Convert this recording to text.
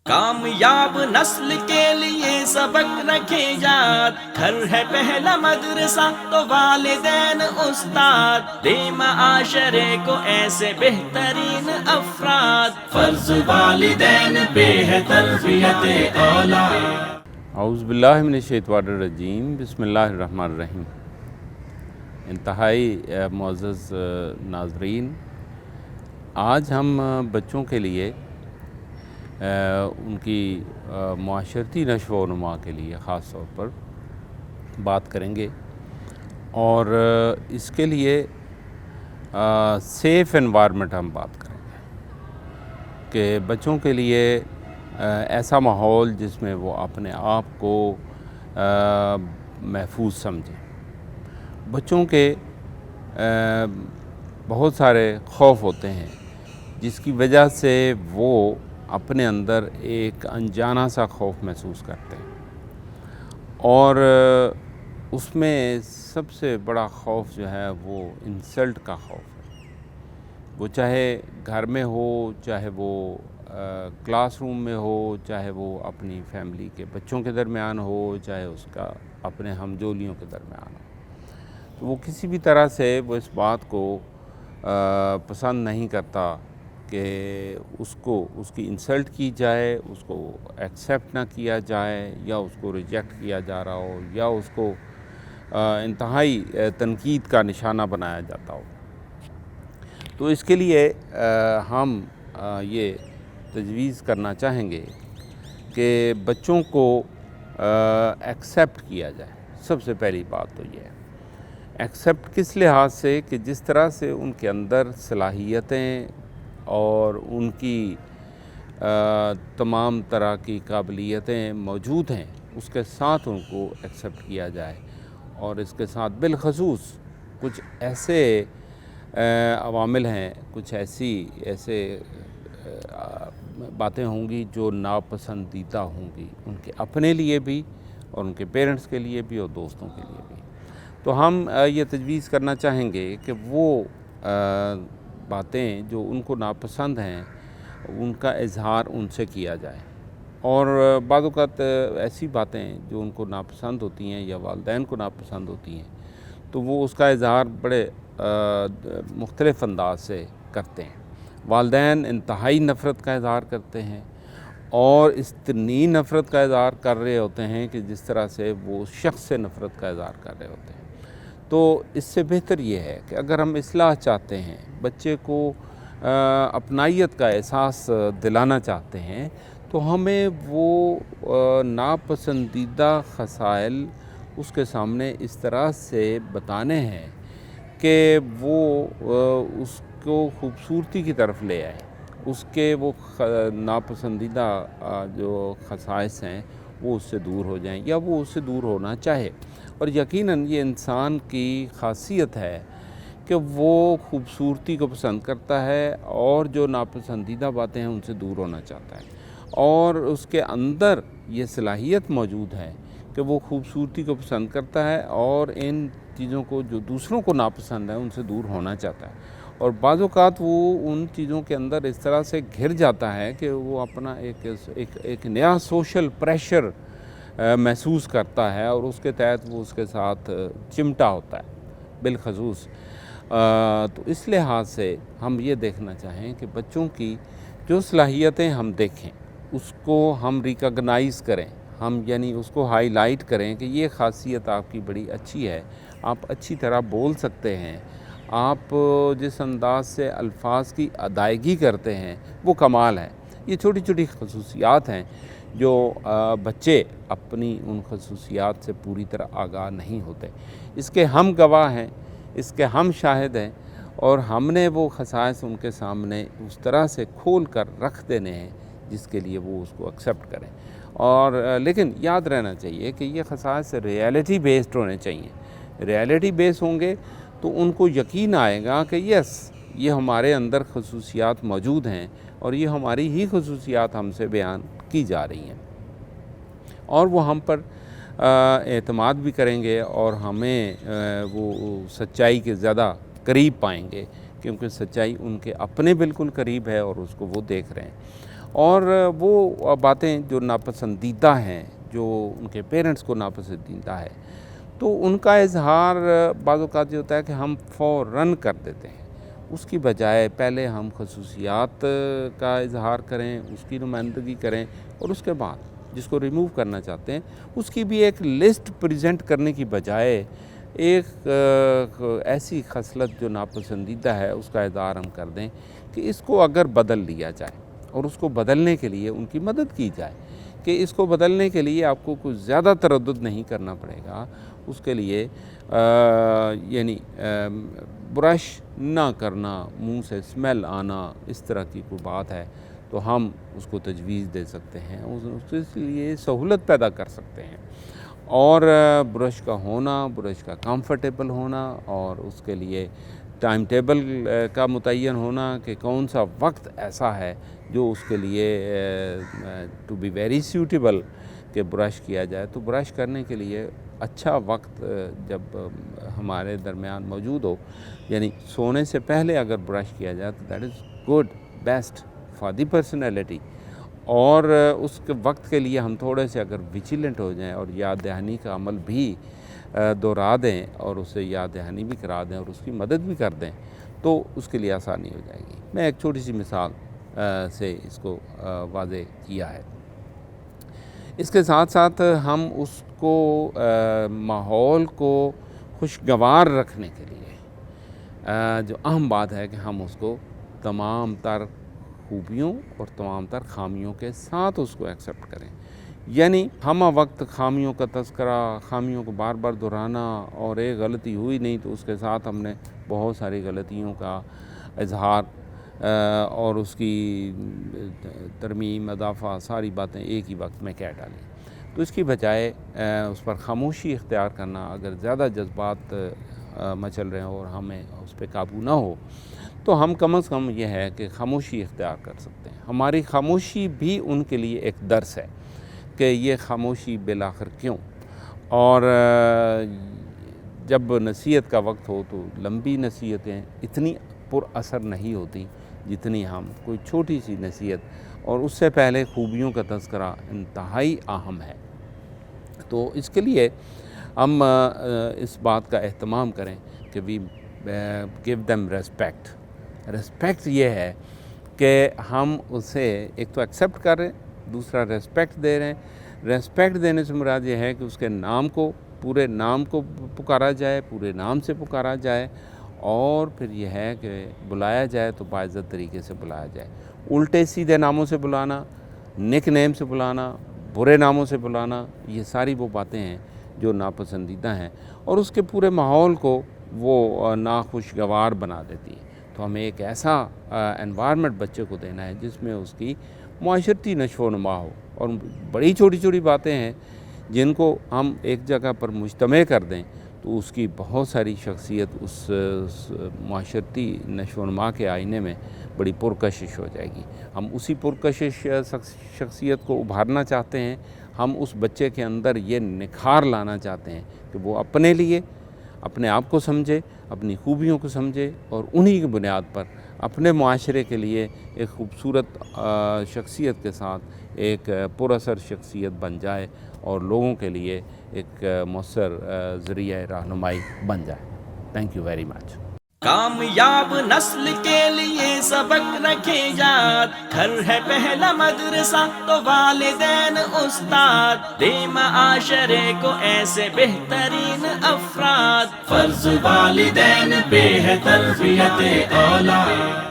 کامیاب نسل کے لیے سبق رکھے یاد، گھر ہے پہلا مدرسہ تو والدین استاد، دے معاشرے کو ایسے بہترین افراد، فرض والدین پہ ہے تربیت اولاد۔ اعوذ باللہ من الشیطان الرجیم، بسم اللہ الرحمن الرحیم۔ انتہائی معزز ناظرین، آج ہم بچوں کے لیے ان کی معاشرتی نشو و نما کے لیے خاص طور پر بات کریں گے، اور اس کے لیے سیف انوائرمنٹ ہم بات کریں گے کہ بچوں کے لیے ایسا ماحول جس میں وہ اپنے آپ کو محفوظ سمجھیں۔ بچوں کے بہت سارے خوف ہوتے ہیں جس کی وجہ سے وہ اپنے اندر ایک انجانہ سا خوف محسوس کرتے ہیں، اور اس میں سب سے بڑا خوف جو ہے وہ انسلٹ کا خوف ہے۔ وہ چاہے گھر میں ہو، چاہے وہ کلاس روم میں ہو، چاہے وہ اپنی فیملی کے بچوں کے درمیان ہو، چاہے اس کا اپنے ہمجولیوں کے درمیان ہو، تو وہ کسی بھی طرح سے وہ اس بات کو پسند نہیں کرتا کہ اس کی انسلٹ کی جائے، اس کو ایکسیپٹ نہ کیا جائے، یا اس کو ریجیکٹ کیا جا رہا ہو، یا اس کو انتہائی تنقید کا نشانہ بنایا جاتا ہو۔ تو اس کے لیے ہم یہ تجویز کرنا چاہیں گے کہ بچوں کو ایکسیپٹ کیا جائے۔ سب سے پہلی بات تو یہ ہے، ایکسیپٹ کس لحاظ سے کہ جس طرح سے ان کے اندر صلاحیتیں اور ان کی تمام طرح کی قابلیتیں موجود ہیں، اس کے ساتھ ان کو ایکسیپٹ کیا جائے، اور اس کے ساتھ بالخصوص کچھ ایسے عوامل ہیں، کچھ ایسے باتیں ہوں گی جو ناپسندیدہ ہوں گی ان کے اپنے لیے بھی، اور ان کے پیرنٹس کے لیے بھی، اور دوستوں کے لیے بھی۔ تو ہم یہ تجویز کرنا چاہیں گے کہ وہ باتیں جو ان کو ناپسند ہیں ان کا اظہار ان سے کیا جائے، اور بعض اوقات ایسی باتیں جو ان کو ناپسند ہوتی ہیں یا والدین کو ناپسند ہوتی ہیں تو وہ اس کا اظہار بڑے مختلف انداز سے کرتے ہیں۔ والدین انتہائی نفرت کا اظہار کرتے ہیں، اور اتنی نفرت کا اظہار کر رہے ہوتے ہیں کہ جس طرح سے وہ شخص سے نفرت کا اظہار کر رہے ہوتے ہیں۔ تو اس سے بہتر یہ ہے کہ اگر ہم اصلاح چاہتے ہیں، بچے کو اپنائیت کا احساس دلانا چاہتے ہیں، تو ہمیں وہ ناپسندیدہ خصائل اس کے سامنے اس طرح سے بتانے ہیں کہ وہ اس کو خوبصورتی کی طرف لے آئے، اس کے وہ ناپسندیدہ جو خصائص ہیں وہ اس سے دور ہو جائیں، یا وہ اس سے دور ہونا چاہے۔ اور یقیناً یہ انسان کی خاصیت ہے کہ وہ خوبصورتی کو پسند کرتا ہے، اور جو ناپسندیدہ باتیں ہیں ان سے دور ہونا چاہتا ہے، اور اس کے اندر یہ صلاحیت موجود ہے کہ وہ خوبصورتی کو پسند کرتا ہے، اور ان چیزوں کو جو دوسروں کو ناپسند ہے ان سے دور ہونا چاہتا ہے۔ اور بعض اوقات وہ ان چیزوں کے اندر اس طرح سے گھر جاتا ہے کہ وہ اپنا ایک نیا سوشل پریشر محسوس کرتا ہے، اور اس کے تحت وہ اس کے ساتھ چمٹا ہوتا ہے بالخصوص۔ تو اس لحاظ سے ہم یہ دیکھنا چاہیں کہ بچوں کی جو صلاحیتیں ہم دیکھیں اس کو ہم ریکگنائز کریں، ہم یعنی اس کو ہائی لائٹ کریں کہ یہ خاصیت آپ کی بڑی اچھی ہے، آپ اچھی طرح بول سکتے ہیں، آپ جس انداز سے الفاظ کی ادائیگی کرتے ہیں وہ کمال ہے۔ یہ چھوٹی چھوٹی خصوصیات ہیں جو بچے اپنی ان خصوصیات سے پوری طرح آگاہ نہیں ہوتے۔ اس کے ہم گواہ ہیں، اس کے ہم شاہد ہیں، اور ہم نے وہ خصائص ان کے سامنے اس طرح سے کھول کر رکھ دینے ہیں جس کے لیے وہ اس کو ایکسیپٹ کریں۔ اور لیکن یاد رہنا چاہیے کہ یہ خصائص ریئلٹی بیسڈ ہونے چاہیے۔ ریئلٹی بیس ہوں گے تو ان کو یقین آئے گا کہ یس، یہ ہمارے اندر خصوصیات موجود ہیں، اور یہ ہماری ہی خصوصیات ہم سے بیان کی جا رہی ہیں، اور وہ ہم پر اعتماد بھی کریں گے، اور ہمیں وہ سچائی کے زیادہ قریب پائیں گے، کیونکہ سچائی ان کے اپنے بالکل قریب ہے اور اس کو وہ دیکھ رہے ہیں۔ اور وہ باتیں جو ناپسندیدہ ہیں، جو ان کے پیرنٹس کو ناپسندیدہ ہے، تو ان کا اظہار بعض اوقات یہ ہوتا ہے کہ ہم فوراً کر دیتے ہیں، اس کی بجائے پہلے ہم خصوصیات کا اظہار کریں، اس کی نمائندگی کریں، اور اس کے بعد جس کو ریموو کرنا چاہتے ہیں اس کی بھی ایک لسٹ پریزنٹ کرنے کی بجائے ایک ایسی خصلت جو ناپسندیدہ ہے اس کا اظہار ہم کر دیں کہ اس کو اگر بدل لیا جائے، اور اس کو بدلنے کے لیے ان کی مدد کی جائے کہ اس کو بدلنے کے لیے آپ کو کچھ زیادہ تردد نہیں کرنا پڑے گا، اس کے لیے یعنی برش نہ کرنا، منہ سے اسمیل آنا، اس طرح کی کوئی بات ہے تو ہم اس کو تجویز دے سکتے ہیں، اس کے لیے سہولت پیدا کر سکتے ہیں، اور برش کا ہونا، برش کا کمفرٹیبل ہونا، اور اس کے لیے ٹائم ٹیبل کا متعین ہونا کہ کون سا وقت ایسا ہے جو اس کے لیے ٹو بی ویری سیوٹیبل کہ برش کیا جائے، تو برش کرنے کے لیے اچھا وقت جب ہمارے درمیان موجود ہو، یعنی سونے سے پہلے اگر برش کیا جائے تو that is good, best for the personality, اور اس کے وقت کے لیے ہم تھوڑے سے اگر ویجیلنٹ ہو جائیں اور یاد دہانی کا عمل بھی دہرا دیں اور اسے یاد دہانی بھی کرا دیں اور اس کی مدد بھی کر دیں تو اس کے لیے آسانی ہو جائے گی۔ میں ایک چھوٹی سی مثال سے اس کو واضح کیا ہے۔ اس کے ساتھ ساتھ ہم اس کو ماحول کو خوشگوار رکھنے کے لیے جو اہم بات ہے کہ ہم اس کو تمام تر خوبیوں اور تمام تر خامیوں کے ساتھ اس کو ایکسیپٹ کریں، یعنی ہم وقت خامیوں کا تذکرہ، خامیوں کو بار بار دہرانا، اور ایک غلطی ہوئی نہیں تو اس کے ساتھ ہم نے بہت ساری غلطیوں کا اظہار اور اس کی ترمیم، اضافہ، ساری باتیں ایک ہی وقت میں کہہ ڈالیں، تو اس کی بجائے اس پر خاموشی اختیار کرنا، اگر زیادہ جذبات مچل رہے ہوں اور ہمیں اس پہ قابو نہ ہو تو ہم کم از کم یہ ہے کہ خاموشی اختیار کر سکتے ہیں۔ ہماری خاموشی بھی ان کے لیے ایک درس ہے کہ یہ خاموشی بالآخر کیوں، اور جب نصیحت کا وقت ہو تو لمبی نصیحتیں اتنی پر اثر نہیں ہوتی جتنی ہم کوئی چھوٹی سی نصیحت، اور اس سے پہلے خوبیوں کا تذکرہ انتہائی اہم ہے۔ تو اس کے لیے ہم اس بات کا اہتمام کریں کہ وی گیو دیم ریسپیکٹ۔ ریسپیکٹ یہ ہے کہ ہم اسے ایک تو ایکسیپٹ کر رہے ہیں، دوسرا ریسپیکٹ دے رہے ہیں۔ ریسپیکٹ دینے سے مراد یہ ہے کہ اس کے نام کو، پورے نام کو پکارا جائے، پورے نام سے پکارا جائے، اور پھر یہ ہے کہ بلایا جائے تو باعزت طریقے سے بلایا جائے۔ الٹے سیدھے ناموں سے بلانا، نک نیم سے بلانا، برے ناموں سے بلانا، یہ ساری وہ باتیں ہیں جو ناپسندیدہ ہیں اور اس کے پورے ماحول کو وہ ناخوشگوار بنا دیتی ہیں۔ تو ہمیں ایک ایسا انوائرمنٹ بچے کو دینا ہے جس میں اس کی معاشرتی نشو و نما ہو، اور بڑی چھوٹی چھوٹی باتیں ہیں جن کو ہم ایک جگہ پر مجتمع کر دیں تو اس کی بہت ساری شخصیت اس معاشرتی نشو و نما کے آئینے میں بڑی پرکشش ہو جائے گی۔ ہم اسی پرکشش شخصیت کو ابھارنا چاہتے ہیں، ہم اس بچے کے اندر یہ نکھار لانا چاہتے ہیں کہ وہ اپنے لیے، اپنے آپ کو سمجھے، اپنی خوبیوں کو سمجھے، اور انہی کی بنیاد پر اپنے معاشرے کے لیے ایک خوبصورت شخصیت کے ساتھ ایک پر اثر شخصیت بن جائے اور لوگوں کے لیے ایک مؤثر ذریعہ رہنمائی بن جائے۔ Thank you very much. کامیاب نسل کے لیے سبق رکھے یاد، گھر ہے پہلا مدرسہ تو والدین استاد، دے معاشرے کو ایسے بہترین افراد، فرض والدین پہ ہے تربیت اولاد۔